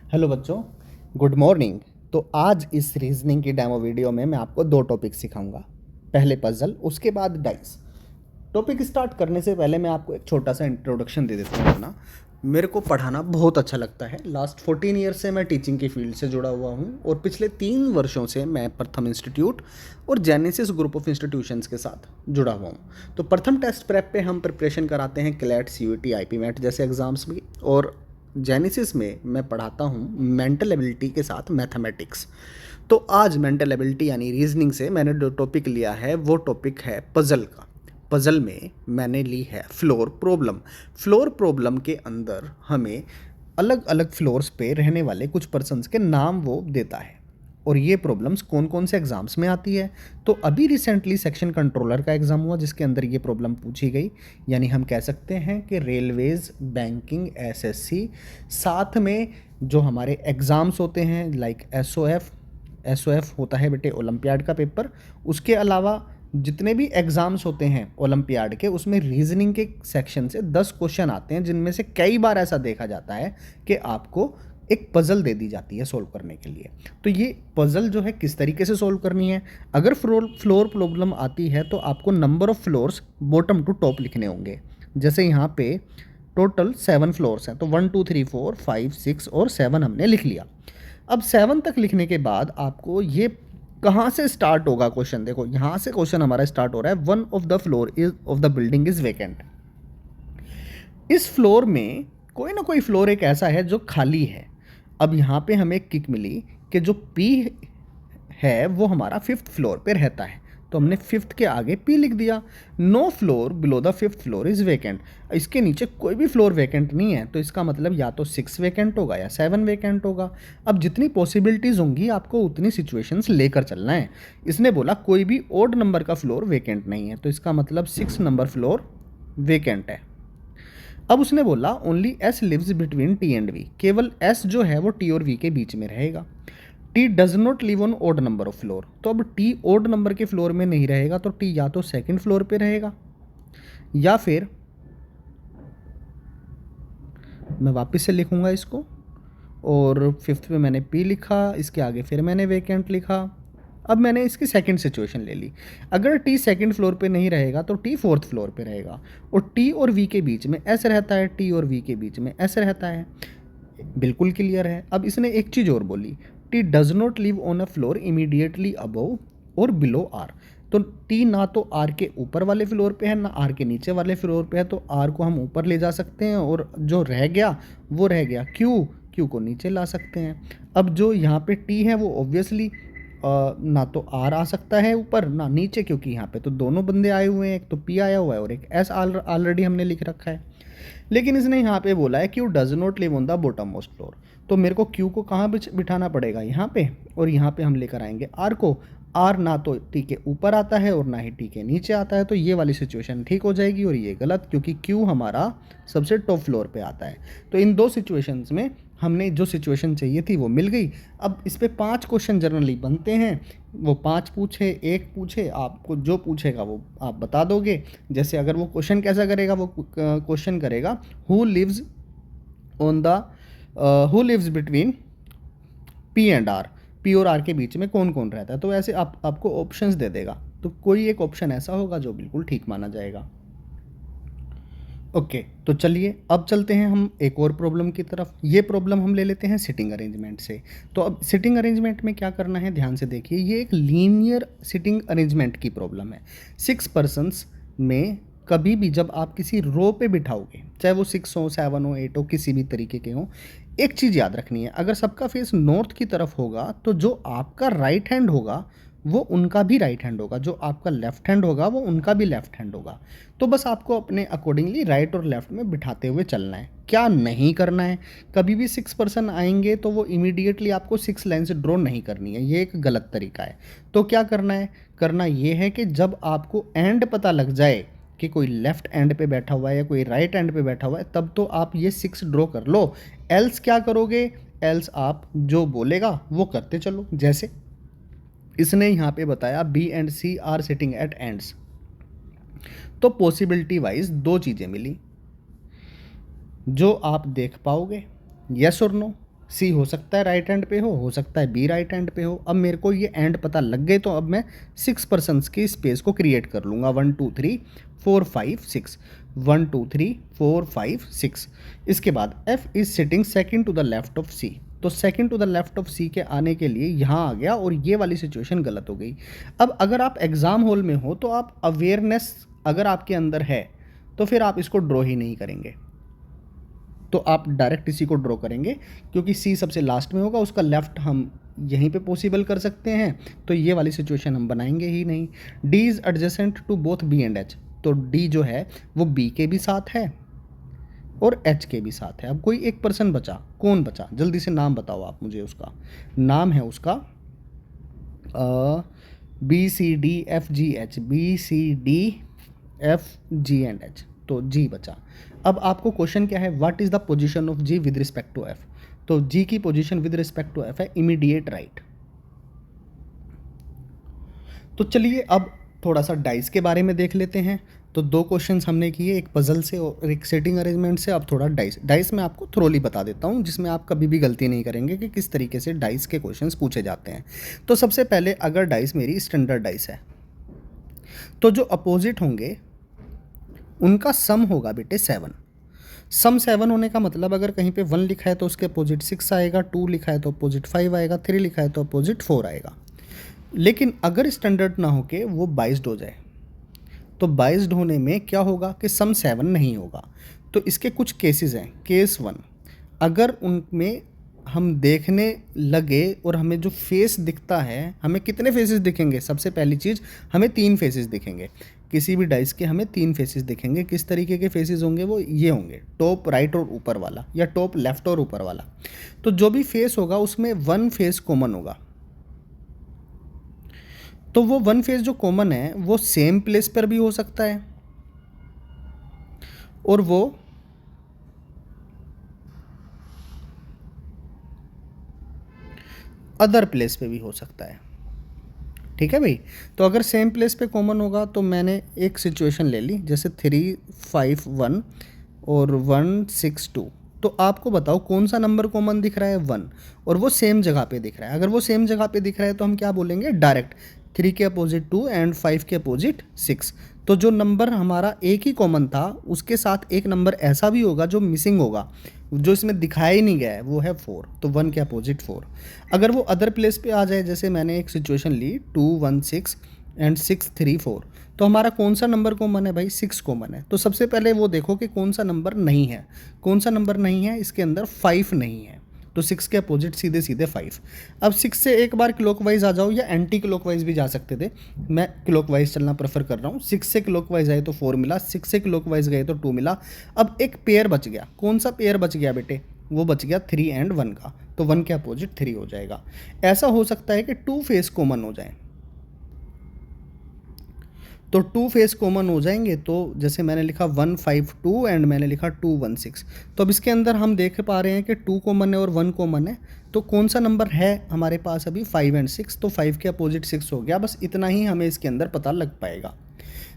Hello बच्चों, good morning. तो आज इस रीजनिंग की डेमो वीडियो में मैं आपको दो टॉपिक सिखाऊंगा। पहले पजल, उसके बाद डाइस। टॉपिक स्टार्ट करने से पहले मैं आपको एक छोटा सा इंट्रोडक्शन दे देता हूँ अपना। मेरे को पढ़ाना बहुत अच्छा लगता है। लास्ट 14 ईयर से मैं टीचिंग की फील्ड से जुड़ा हुआ हूँ और पिछले 3 वर्षों से मैं प्रथम इंस्टीट्यूट और जेनेसिस ग्रुप ऑफ इंस्टीट्यूशंस के साथ जुड़ा हुआ हूँ। तो प्रथम टेस्ट प्रेप पे हम प्रिपरेशन कराते हैं क्लैट, सीयूईटी, आईपी मैट जैसे एग्ज़ाम्स में, और जेनेसिस में मैं पढ़ाता हूँ मेंटल एबिलिटी के साथ मैथमेटिक्स। तो आज मेंटल एबिलिटी यानी रीजनिंग से मैंने जो टॉपिक लिया है वो टॉपिक है पजल का। पजल में मैंने ली है फ्लोर प्रॉब्लम। फ्लोर प्रॉब्लम के अंदर हमें अलग अलग फ्लोर्स पे रहने वाले कुछ पर्सन्स के नाम वो देता है और ये प्रॉब्लम्स कौन कौन से एग्ज़ाम्स में आती है। तो अभी रिसेंटली सेक्शन कंट्रोलर का एग्ज़ाम हुआ जिसके अंदर ये प्रॉब्लम पूछी गई। यानी हम कह सकते हैं कि रेलवेज़, बैंकिंग, एसएससी, साथ में जो हमारे एग्ज़ाम्स होते हैं लाइक एसओएफ होता है बेटे ओलंपियाड का पेपर। उसके अलावा जितने भी एग्ज़ाम्स होते हैं ओलंपियाड के, उसमें रीजनिंग के सेक्शन से 10 क्वेश्चन आते हैं, जिनमें से कई बार ऐसा देखा जाता है कि आपको एक पज़ल दे दी जाती है सॉल्व करने के लिए। तो ये पज़ल जो है किस तरीके से सॉल्व करनी है। अगर फ्लोर प्रॉब्लम आती है तो आपको number of floors bottom to top लिखने होंगे। जैसे यहाँ पे टोटल 7 फ्लोर्स हैं, तो 1 2 3 4 5 6 और 7 हमने लिख लिया। अब 7 तक लिखने के बाद आपको ये कहाँ से स्टार्ट होगा क्वेश्चन। देखो यहाँ से क्वेश्चन हमारा स्टार्ट हो रहा है, one of the floor is of the building is vacant. इस फ्लोर में कोई ना कोई फ्लोर एक ऐसा है जो खाली है। अब यहाँ पे हमें एक किक मिली कि जो पी है वो हमारा 5th फ्लोर पे रहता है, तो हमने 5th के आगे पी लिख दिया। No floor below the 5th floor is vacant. इसके नीचे कोई भी फ्लोर वेकेंट नहीं है, तो इसका मतलब या तो 6 वेकेंट होगा या 7 वेकेंट होगा। अब जितनी पॉसिबिलिटीज़ होंगी आपको उतनी सिचुएशंस लेकर चलना है। इसने बोला कोई भी ओड नंबर का फ्लोर वेकेंट नहीं है, तो इसका मतलब 6 नंबर फ्लोर वेकेंट है। अब उसने बोला only S lives between T and V, केवल एस जो है वो टी और वी के बीच में रहेगा। T does not live on odd number of floor, तो अब टी ओड नंबर के फ्लोर में नहीं रहेगा, तो टी या तो सेकंड फ्लोर पे रहेगा या फिर मैं वापस से लिखूंगा इसको, और 5th पे मैंने पी लिखा, इसके आगे फिर मैंने वेकेंट लिखा। अब मैंने इसकी सेकंड सिचुएशन ले ली। अगर टी सेकंड फ्लोर पे नहीं रहेगा तो टी 4th फ्लोर पे रहेगा, और टी और वी के बीच में एस रहता है, टी और वी के बीच में एस रहता है। बिल्कुल क्लियर है। अब इसने एक चीज़ और बोली, T does not live on a floor immediately above और बिलो आर। तो टी ना तो आर के ऊपर वाले फ्लोर पे है ना आर के नीचे वाले फ्लोर पे है, तो आर को हम ऊपर ले जा सकते हैं और जो रह गया वो रह गया क्यू को नीचे ला सकते हैं। अब जो यहाँ पे टी है वो ऑब्वियसली ना तो आर आ सकता है ऊपर ना नीचे, क्योंकि यहाँ पे तो दोनों बंदे आए हुए हैं, एक तो पी आया हुआ है और एक एस ऑलरेडी हमने लिख रखा है। लेकिन इसने यहाँ पे बोला है Q does not live on the bottom most floor, तो मेरे को क्यू को कहाँ बिठाना पड़ेगा, यहाँ पे, और यहाँ पे हम लेकर आएंगे आर को। आर ना तो टी के ऊपर आता है और ना ही टी के नीचे आता है, तो ये वाली सिचुएशन ठीक हो जाएगी और ये गलत, क्योंकि क्यू हमारा सबसे टॉप फ्लोर पे आता है। तो इन दो सिचुएशंस में हमने जो सिचुएशन चाहिए थी वो मिल गई। अब इस पे 5 क्वेश्चन जनरली बनते हैं, वो 5 पूछे, एक पूछे, आपको जो पूछेगा वो आप बता दोगे। जैसे अगर वो क्वेश्चन कैसा करेगा, वो क्वेश्चन करेगा who lives on the who lives between P and R, P और आर के बीच में कौन कौन रहता है, तो ऐसे आपको ऑप्शंस दे देगा, तो कोई एक ऑप्शन ऐसा होगा जो बिल्कुल ठीक माना जाएगा। ओके तो चलिए अब चलते हैं हम एक और प्रॉब्लम की तरफ। ये प्रॉब्लम हम ले लेते हैं सिटिंग अरेंजमेंट से। तो अब सिटिंग अरेंजमेंट में क्या करना है, ध्यान से देखिए। ये एक लीनियर सिटिंग अरेंजमेंट की प्रॉब्लम है। 6 पर्सन्स में कभी भी जब आप किसी रो पे बिठाओगे, चाहे वो 6 हो, 7 हो, 8 हो, किसी भी तरीके के हो, एक चीज़ याद रखनी है, अगर सबका फेस नॉर्थ की तरफ होगा तो जो आपका राइट हैंड होगा वो उनका भी राइट हैंड होगा, जो आपका लेफ्ट हैंड होगा वो उनका भी लेफ्ट हैंड होगा। तो बस आपको अपने अकॉर्डिंगली राइट और लेफ्ट में बिठाते हुए चलना है। क्या नहीं करना है, कभी भी 6 पर्सन आएंगे तो वो इमीडिएटली आपको 6 लाइन से ड्रॉ नहीं करनी है, ये एक गलत तरीका है। तो क्या करना है, करना ये है कि जब आपको एंड पता लग जाए कि कोई लेफ्ट एंड पे बैठा हुआ है या कोई राइट एंड पे बैठा हुआ है, तब तो आप ये 6 ड्रॉ कर लो। एल्स क्या करोगे, एल्स आप जो बोलेगा वो करते चलो। जैसे इसने यहाँ पे बताया B and C are sitting at ends, तो पॉसिबिलिटी वाइज 2 चीज़ें मिली जो आप देख पाओगे, यस और नो। सी हो सकता है राइट हैंड पे हो सकता है बी राइट हैंड पे हो। अब मेरे को ये एंड पता लग गए तो अब मैं 6 पर्सन्स की स्पेस को क्रिएट कर लूँगा, 1 2 3 4 5 6, 1 2 3 4 5 6। इसके बाद F is sitting second to the left of C, तो second to the left of C के आने के लिए यहाँ आ गया और ये वाली सिचुएशन गलत हो गई। अब अगर आप एग्ज़ाम हॉल में हो तो आप अवेयरनेस अगर आपके अंदर है तो फिर आप इसको ड्रॉ ही नहीं करेंगे, तो आप डायरेक्ट इसी को ड्रॉ करेंगे क्योंकि सी सबसे लास्ट में होगा, उसका लेफ्ट हम यहीं पे पॉसिबल कर सकते हैं, तो ये वाली सिचुएशन हम बनाएंगे ही नहीं। D is adjacent to both B and H, तो डी जो है वो बी के भी साथ है और एच के भी साथ है। अब कोई एक पर्सन बचा, कौन बचा जल्दी से नाम बताओ आप मुझे, उसका नाम है उसका B C D F G H, B C D F G and H, तो जी बचा। अब आपको क्वेश्चन क्या है, what is the position of G with respect to F, तो जी की position with respect to F है immediate right. तो चलिए अब थोड़ा सा डाइस के बारे में देख लेते हैं। तो दो क्वेश्चंस हमने किए, एक पजल से और एक सेटिंग अरेंजमेंट से। अब थोड़ा डाइस मैं आपको थ्रोली बता देता हूँ जिसमें आप कभी भी गलती नहीं करेंगे कि किस तरीके से डाइस के क्वेश्चंस पूछे जाते हैं। तो सबसे पहले अगर डाइस मेरी स्टैंडर्ड डाइस है तो जो अपोजिट होंगे उनका सम होगा बेटे 7। सम 7 होने का मतलब अगर कहीं पे 1 लिखा है तो उसके अपोजिट 6 आएगा, 2 लिखा है तो अपोजिट 5 आएगा, 3 लिखा है तो अपोजिट 4 आएगा। लेकिन अगर स्टैंडर्ड ना होके वो बाइस्ड हो जाए तो बाइस्ड होने में क्या होगा कि सम 7 नहीं होगा। तो इसके कुछ केसेस हैं। केस 1, अगर उनमें हम देखने लगे और हमें जो फेस दिखता है, हमें कितने फेसेस दिखेंगे, सबसे पहली चीज़ हमें 3 फेसेस दिखेंगे। किसी भी डाइस के हमें 3 फेसेस दिखेंगे। किस तरीके के फेसेस होंगे, वो ये होंगे, टॉप राइट और ऊपर वाला या टॉप लेफ्ट और ऊपर वाला। तो जो भी फेस होगा उसमें 1 फेस कॉमन होगा। तो वो 1 फेस जो कॉमन है वो सेम प्लेस पर भी हो सकता है और वो अदर प्लेस पे भी हो सकता है। ठीक है भाई। तो अगर सेम प्लेस पे कॉमन होगा तो मैंने एक सिचुएशन ले ली, जैसे 3 5 1 और 1 6 2। तो आपको बताओ कौन सा नंबर कॉमन दिख रहा है, 1, और वो सेम जगह पे दिख रहा है। अगर वो सेम जगह पे दिख रहा है तो हम क्या बोलेंगे, डायरेक्ट 3 के अपोजिट 2 एंड 5 के अपोजिट 6। तो जो नंबर हमारा एक ही कॉमन था उसके साथ एक नंबर ऐसा भी होगा जो मिसिंग होगा, जो इसमें दिखाया ही नहीं गया है, वो है 4। तो 1 के अपोजिट 4। अगर वो अदर प्लेस पे आ जाए, जैसे मैंने एक सिचुएशन ली 2 1 6 एंड 6 3 4, तो हमारा कौन सा नंबर कॉमन है भाई, 6 कॉमन है। तो सबसे पहले वो देखो कि कौन सा नंबर नहीं है। कौन सा नंबर नहीं है, इसके अंदर 5 नहीं है। तो 6 के अपोजिट सीधे सीधे 5। अब 6 से एक बार क्लॉकवाइज आ जाओ या एंटी क्लॉकवाइज भी जा सकते थे, मैं क्लॉकवाइज चलना प्रेफर कर रहा हूँ। 6 से क्लॉकवाइज आए तो 4 मिला, 6 से क्लॉकवाइज गए तो 2 मिला। अब एक पेयर बच गया। कौन सा पेयर बच गया बेटे, वो बच गया 3 एंड 1 का। तो 1 के अपोजिट 3 हो जाएगा। ऐसा हो सकता है कि 2 फेस कॉमन हो जाए, तो 2 फेस कॉमन हो जाएंगे। तो जैसे मैंने लिखा 1 5 2 एंड मैंने लिखा 2 1 6। तो अब इसके अंदर हम देख पा रहे हैं कि 2 कॉमन है और 1 कॉमन है। तो कौन सा नंबर है हमारे पास अभी, 5 एंड 6। तो 5 के अपोजिट 6 हो गया। बस इतना ही हमें इसके अंदर पता लग पाएगा।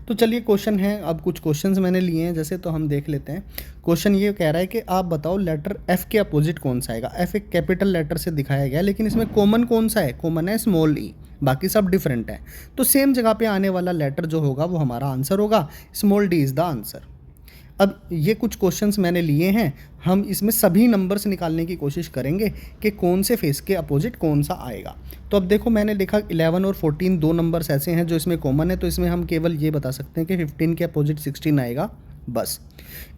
तो चलिए क्वेश्चन है, अब कुछ क्वेश्चंस मैंने लिए हैं जैसे, तो हम देख लेते हैं। क्वेश्चन ये कह रहा है कि आप बताओ लेटर एफ के अपोजिट कौन सा आएगा। एफ एक कैपिटल लेटर से दिखाया गया, लेकिन इसमें कॉमन कौन सा है, कॉमन है स्मॉल ई, बाकी सब डिफरेंट है। तो सेम जगह पे आने वाला लेटर जो होगा वो हमारा आंसर होगा, small D is the answer. अब ये कुछ क्वेश्चंस मैंने लिए हैं, हम इसमें सभी नंबर्स निकालने की कोशिश करेंगे कि कौन से फेस के अपोजिट कौन सा आएगा। तो अब देखो मैंने लिखा 11 और 14 दो नंबर्स ऐसे हैं जो इसमें कॉमन है, तो इसमें हम केवल ये बता सकते हैं कि 15 के अपोजिट 16 आएगा बस।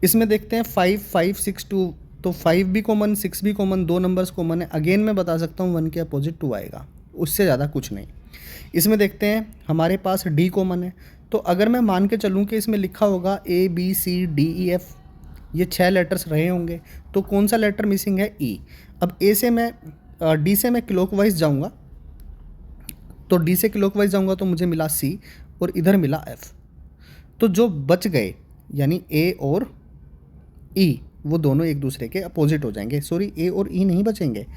इसमें देखते हैं 5 5 6 2, तो 5 भी कॉमन 6 भी कॉमन, दो नंबर्स कॉमन है। अगेन मैं बता सकता हूँ 1 के अपोजिट 2 आएगा, उससे ज़्यादा कुछ नहीं। इसमें देखते हैं हमारे पास डी कॉमन है, तो अगर मैं मान के चलूँ कि इसमें लिखा होगा A B C D E F, ये 6 लेटर्स रहे होंगे, तो कौन सा लेटर मिसिंग है, E। अब A से मैं D से मैं क्लॉकवाइज जाऊँगा, तो D से क्लॉकवाइज जाऊँगा तो मुझे मिला C और इधर मिला F। तो जो बच गए यानी A और E, वो दोनों एक दूसरे के अपोजिट हो जाएंगे। सॉरी, A और E नहीं बचेंगे।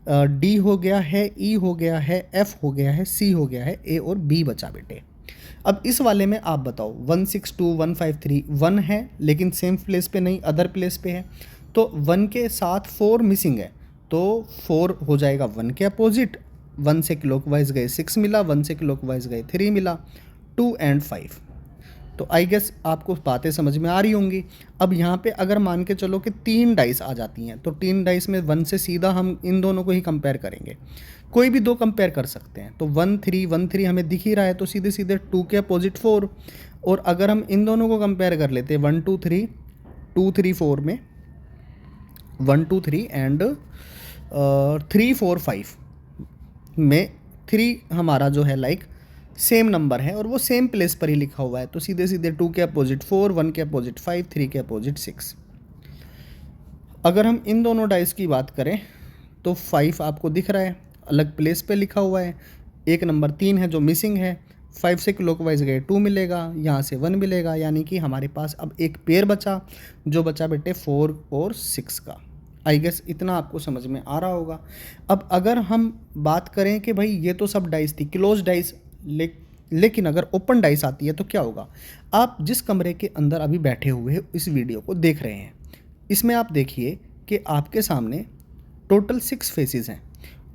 डी हो गया है, ई हो गया है, एफ हो गया है, सी हो गया है, ए और बी बचा बेटे। अब इस वाले में आप बताओ 1 6 2 1 5 3 1 है लेकिन सेम प्लेस पे नहीं, अदर प्लेस पे है। तो 1 के साथ 4 मिसिंग है, तो 4 हो जाएगा 1 के अपोजिट, 1 से क्लॉकवाइज गए 6 मिला, 1 से क्लॉकवाइज गए 3 मिला, 2 एंड 5। तो आई गेस आपको बातें समझ में आ रही होंगी। अब यहाँ पे अगर मान के चलो कि 3 डाइस आ जाती हैं, तो 3 डाइस में 1 से सीधा हम इन दोनों को ही कंपेयर करेंगे, कोई भी दो कंपेयर कर सकते हैं। तो 1 3 1 3 हमें दिख ही रहा है, तो सीधे सीधे 2 के अपोजिट 4। और अगर हम इन दोनों को कंपेयर कर लेते 1 2 3 2 3 4 में 1 2 3 एंड 3 4 5 में 3 हमारा जो है लाइक सेम नंबर है और वो सेम प्लेस पर ही लिखा हुआ है, तो सीधे सीधे 2 के अपोजिट 4, 1 के अपोजिट 5, 3 के अपोजिट 6। अगर हम इन दोनों डाइस की बात करें तो 5 आपको दिख रहा है अलग प्लेस पे लिखा हुआ है, एक नंबर 3 है जो मिसिंग है, 5 से क्लॉकवाइज गए 2 मिलेगा, यहाँ से 1 मिलेगा, यानी कि हमारे पास अब एक पेयर बचा, जो बचा बेटे 4 और 6 का। आई गेस इतना आपको समझ में आ रहा होगा। अब अगर हम बात करें कि भाई ये तो सब डाइस थी क्लोज डाइस, लेकिन अगर ओपन डाइस आती है तो क्या होगा। आप जिस कमरे के अंदर अभी बैठे हुए इस वीडियो को देख रहे हैं, इसमें आप देखिए कि आपके सामने टोटल 6 फेसेस हैं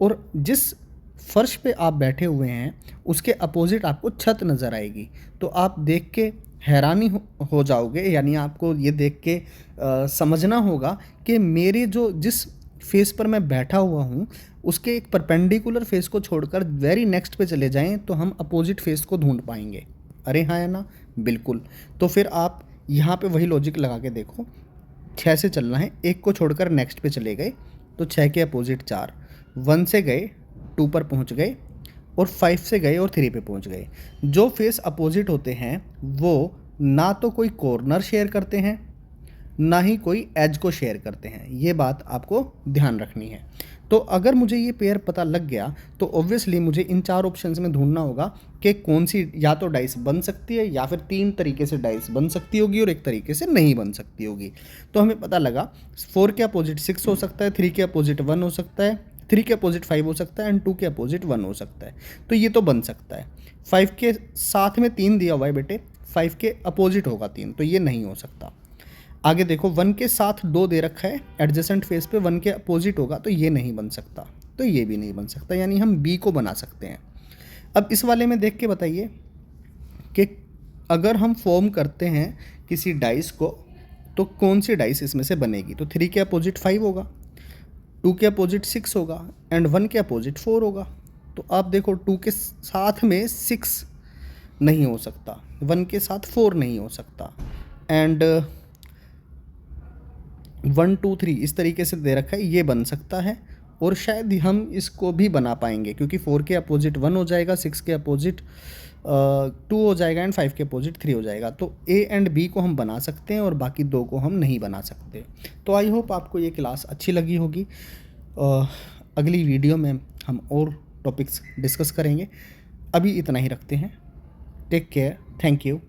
और जिस फर्श पे आप बैठे हुए हैं उसके अपोजिट आपको छत नज़र आएगी। तो आप देख के हैरानी हो जाओगे, यानी आपको ये देख के समझना होगा कि मेरे जो जिस फेस पर मैं बैठा हुआ हूँ उसके एक परपेंडिकुलर फेस को छोड़कर वेरी नेक्स्ट पे चले जाएं तो हम अपोजिट फेस को ढूंढ पाएंगे। अरे हाँ या ना, बिल्कुल। तो फिर आप यहाँ पे वही लॉजिक लगा के देखो, 6 से चलना है, एक को छोड़कर नेक्स्ट पे चले गए तो 6 के अपोजिट 4, 1 से गए 2 पर पहुँच गए और 5 से गए और 3 पे पहुँच गए। जो फेस अपोजिट होते हैं वो ना तो कोई कॉर्नर शेयर करते हैं ना ही कोई एज को शेयर करते हैं, ये बात आपको ध्यान रखनी है। तो अगर मुझे ये पेयर पता लग गया तो ऑब्वियसली मुझे इन 4 ऑप्शंस में ढूंढना होगा कि कौन सी या तो डाइस बन सकती है या फिर 3 तरीके से डाइस बन सकती होगी और एक तरीके से नहीं बन सकती होगी। तो हमें पता लगा 4 के अपोजिट 6 हो सकता है, 3 के अपोजिट 1 हो सकता है, 3 के अपोजिट 5 हो सकता है एंड 2 के अपोजिट 1 हो सकता है। तो ये तो बन सकता है। 5 के साथ में 3 दिया हुआ है बेटे, 5 के अपोजिट होगा 3, तो ये नहीं हो सकता। आगे देखो 1 के साथ 2 दे रखा है, एडजेसेंट फेस पे 1 के अपोजिट होगा, तो ये नहीं बन सकता, तो ये भी नहीं बन सकता, यानी हम बी को बना सकते हैं। अब इस वाले में देख के बताइए कि अगर हम फॉर्म करते हैं किसी डाइस को तो कौन सी डाइस इसमें से बनेगी। तो 3 के अपोजिट 5 होगा, 2 के अपोजिट 6 होगा एंड 1 के अपोजिट 4 होगा। तो आप देखो 2 के साथ में 6 नहीं हो सकता, 1 के साथ 4 नहीं हो सकता एंड 1 2 3 इस तरीके से दे रखा है, ये बन सकता है और शायद हम इसको भी बना पाएंगे क्योंकि 4 के अपोजिट 1 हो जाएगा, 6 के अपोजिट 2 हो जाएगा एंड 5 के अपोजिट 3 हो जाएगा। तो ए एंड बी को हम बना सकते हैं और बाकी 2 को हम नहीं बना सकते। तो आई होप आपको ये क्लास अच्छी लगी होगी। अगली वीडियो में हम और टॉपिक्स डिस्कस करेंगे। अभी इतना ही रखते हैं। Take care, thank you.